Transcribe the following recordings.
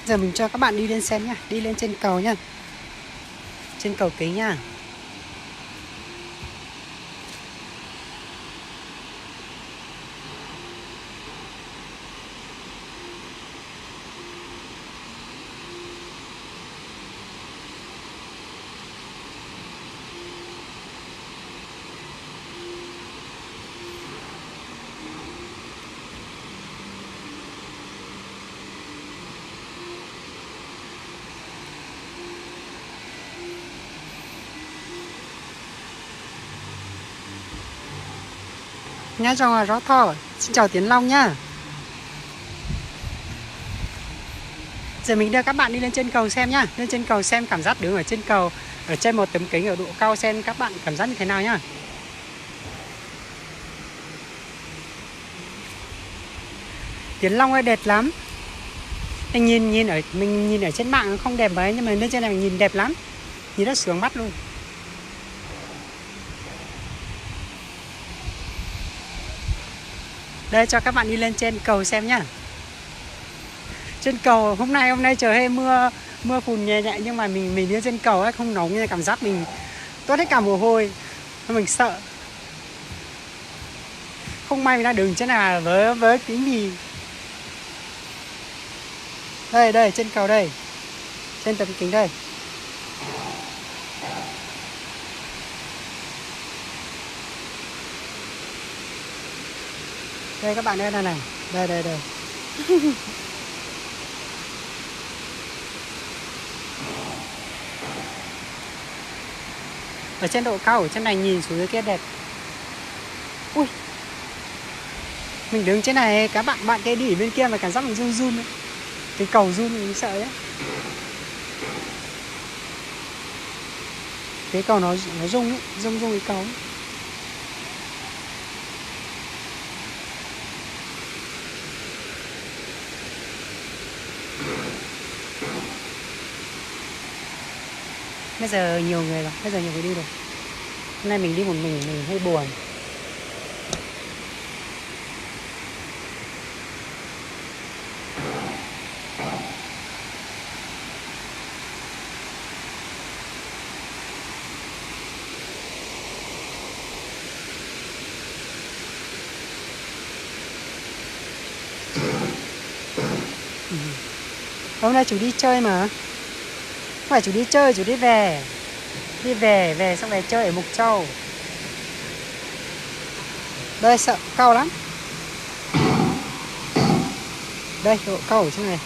Giờ mình cho các bạn đi lên xem nhá, đi lên trên cầu nhá, trên cầu kính nhá. Nhá cho rõ thọ. Xin chào Tiến Long nhá. Giờ mình đưa các bạn đi lên trên cầu xem nhá, lên trên cầu xem cảm giác đứng ở trên cầu, ở trên một tấm kính ở độ cao xem các bạn cảm giác như thế nào nhá. Tiến Long ơi đẹp lắm. Mình nhìn ở trên mạng không đẹp mấy, nhưng mà lên trên này mình nhìn đẹp lắm, nhìn rất sướng mắt luôn. Đây cho các bạn đi lên trên cầu xem nhá. Trên cầu hôm nay trời hơi mưa phùn nhẹ nhẹ, nhưng mà mình đi trên cầu ấy không nóng, như cảm giác mình toát hết cả mồ hôi, mình sợ. Không may mình đang đứng trên này với kính thì đây trên cầu đây, trên tấm kính đây. Đây các bạn đây này, đây. Ở trên độ cao ở trên này nhìn xuống dưới kia đẹp. Ui, mình đứng trên này các bạn kia đi ở bên kia mà cảm giác mình run ấy. Cái cầu run mình sợ đấy. Cái cầu nó rung ấy, rung cái cầu ấy. Bây giờ nhiều người đi rồi. Hôm nay mình đi một mình hơi buồn. Hôm nay chủ đi chơi mà. Không phải chủ đi chơi, chủ đi về. Đi về xong rồi chơi ở Mộc Châu. Đây sợ cao lắm. Đây độ cao ở trên này.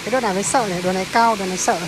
Cái đoạn này mới sợ này, đoạn này cao, đoạn này sợ.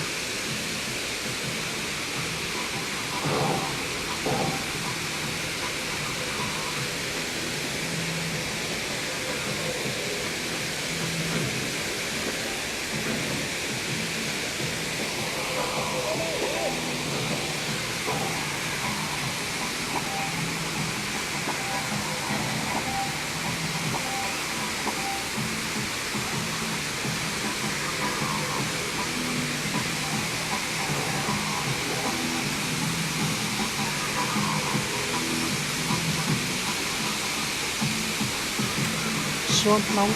Xuống móng.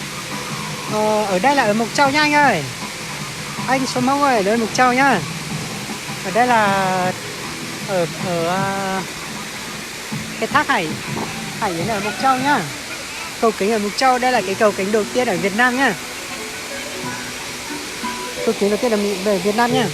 Ở đây là ở Mộc Châu nha anh ơi. Anh xuống móng ơi, ở đây Mộc Châu nhá. Ở đây là ở cái thác Hải Yến ở Mộc Châu nhá. Cầu kính ở Mộc Châu, đây là cái cầu kính đầu tiên ở Việt Nam nhá. Cầu kính đầu tiên là mình về Việt Nam nhá.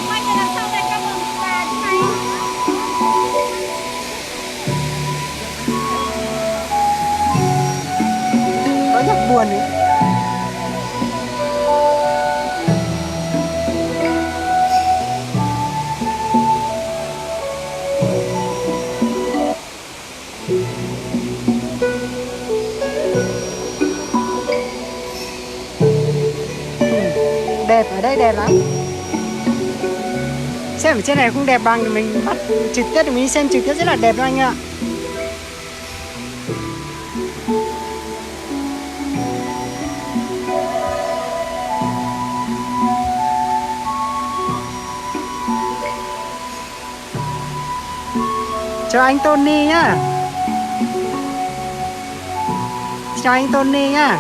Quay về đằng sau đây cho mừng bà thế này. Có nhạc buồn ấy. Đẹp, ở đây đẹp lắm. Xem ở trên này không đẹp bằng thì mình bắt trực tiếp thì mình xem trực tiếp rất là đẹp đó anh ạ. Chào anh Tony nhá. Chào anh Tony nhá.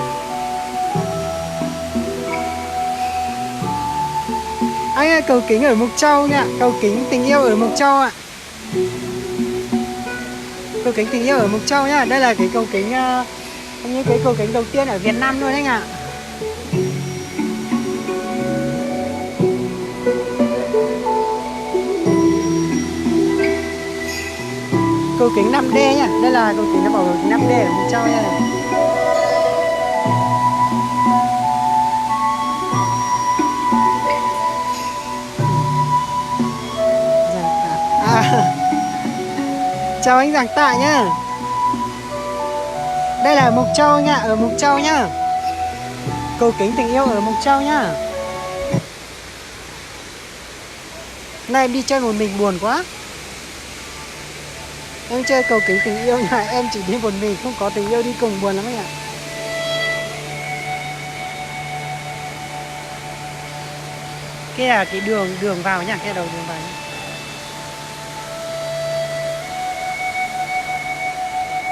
Anh ơi, cầu kính ở Mộc Châu nha. Cầu kính tình yêu ở Mộc Châu ạ. Cầu kính tình yêu ở Mộc Châu nhá. Đây là cái cầu kính như cái cầu kính đầu tiên ở Việt Nam luôn anh ạ. Cầu kính 5D nhá. Đây là cầu kính nó bảo cầu kính 5D ở Mộc Châu nha. Chào anh Giảng Tạ nhá. Đây là Mộc Châu nhá, ở Mộc Châu nhá. Cầu kính tình yêu ở Mộc Châu nhá. Nay em đi chơi một mình buồn quá. Em chơi cầu kính tình yêu nhưng em chỉ đi một mình, không có tình yêu đi cùng, buồn lắm anh ạ. Cái là cái đường vào nhá, cái đầu đường vào nhá.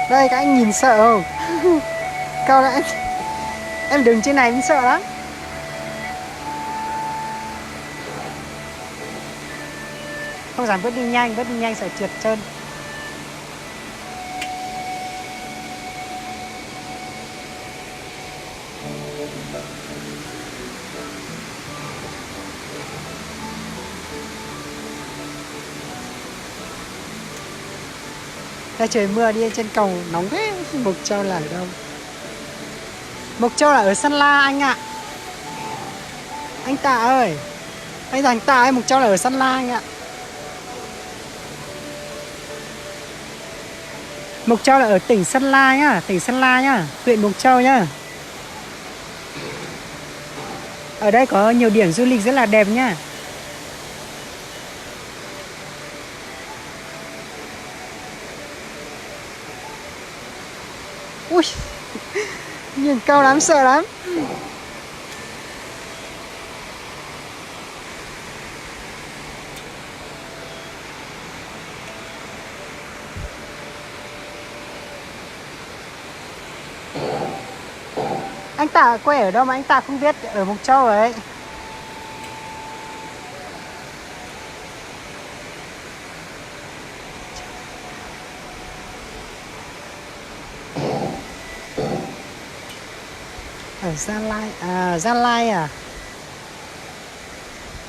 Đây các anh nhìn sợ không? Cao đã em đứng trên này em sợ lắm. Không dám bước đi nhanh sợ trượt chân. Đây trời mưa đi trên cầu nóng thế. Mộc Châu là ở đâu? Mộc Châu là ở Sơn La anh ạ. Anh Tạ ơi. Anh Giảng Tạ ơi, Mộc Châu là ở Sơn La anh ạ. Mộc Châu là ở tỉnh Sơn La nhá, tỉnh Sơn La nhá, huyện Mộc Châu nhá. Ở đây có nhiều điểm du lịch rất là đẹp nhá. Ui, nhìn cao lắm, sợ lắm. Anh Tạ quê ở đâu mà anh Tạ không biết? Ở Mộc Châu ấy. Ở Gia Lai à? Gia Lai à?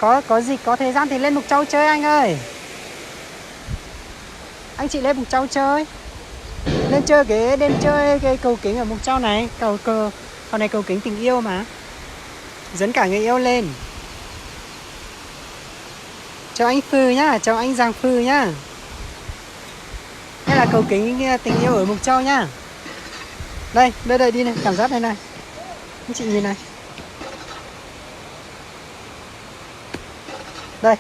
Có gì có thời gian thì lên Mộc Châu chơi anh ơi. Anh chị lên Mộc Châu chơi. Lên chơi cái cầu kính ở Mộc Châu này, cầu này cầu kính tình yêu mà. Dẫn cả người yêu lên. Chào anh Phư nhá, chào anh Giang Phư nhá. Đây là cầu kính tình yêu ở Mộc Châu nhá. Đây đi này, cảm giác đây này. Anh chị nhìn này. Đây.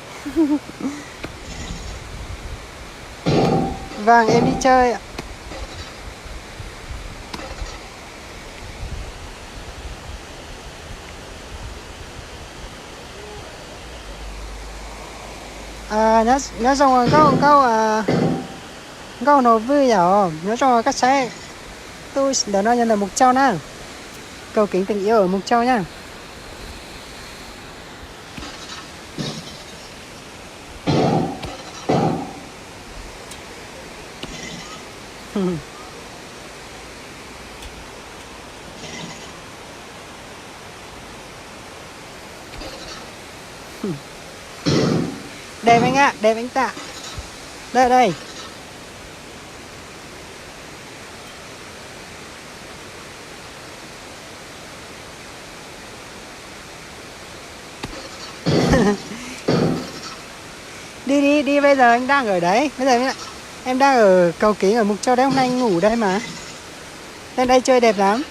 Vâng, em đi chơi ạ. nhớ xong câu nó vui nhở, nhớ xong các xe tôi đã nói nhận là Mộc Châu nè, cầu kính tình yêu ở Mộc Châu nhá. Đẹp anh ạ, đẹp anh Tạ. Đây đây. Đi đi đi, bây giờ anh đang ở đấy. Bây giờ em đang ở cầu Kính ở Mục Châu đấy, hôm nay anh ngủ đây mà. Lên đây chơi đẹp lắm.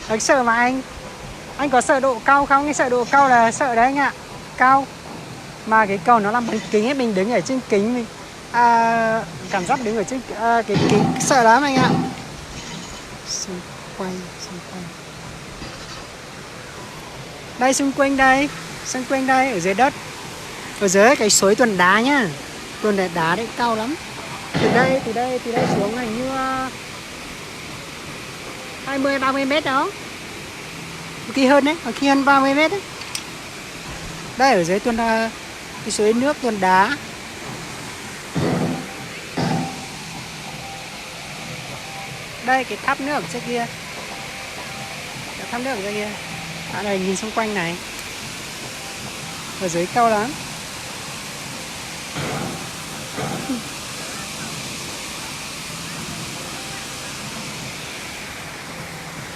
Anh sợ mà anh có sợ độ cao không? Anh sợ độ cao là sợ đấy anh ạ. Cao mà cái cầu nó làm bằng kính ấy, mình đứng ở trên kính mình cảm giác đứng ở trên cái kính sợ lắm anh ạ. Xung quanh đây, xung quanh đây ở dưới đất, ở dưới cái suối Tuần Đá nhá. Tuần Đá đấy cao lắm. Từ đây xuống hình như 20-30 mét đó. Khi hơn đấy, khi hơn 30 mét đấy. Đây ở dưới cái suối nước Tuần Đá. Đây cái tháp nước ở trên kia. Cái tháp nước ở trên kia. Này nhìn xung quanh này. Ở dưới cao lắm.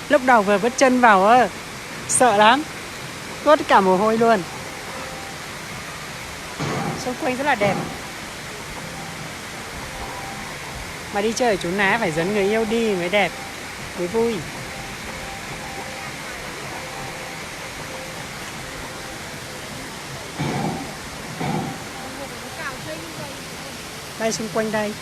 Lúc đầu vừa vứt chân vào sợ lắm, tuốt cả mồ hôi luôn. Xung quanh rất là đẹp. Mà đi chơi ở chỗ ná phải dẫn người yêu đi mới đẹp, mới vui. Đây xung quanh đây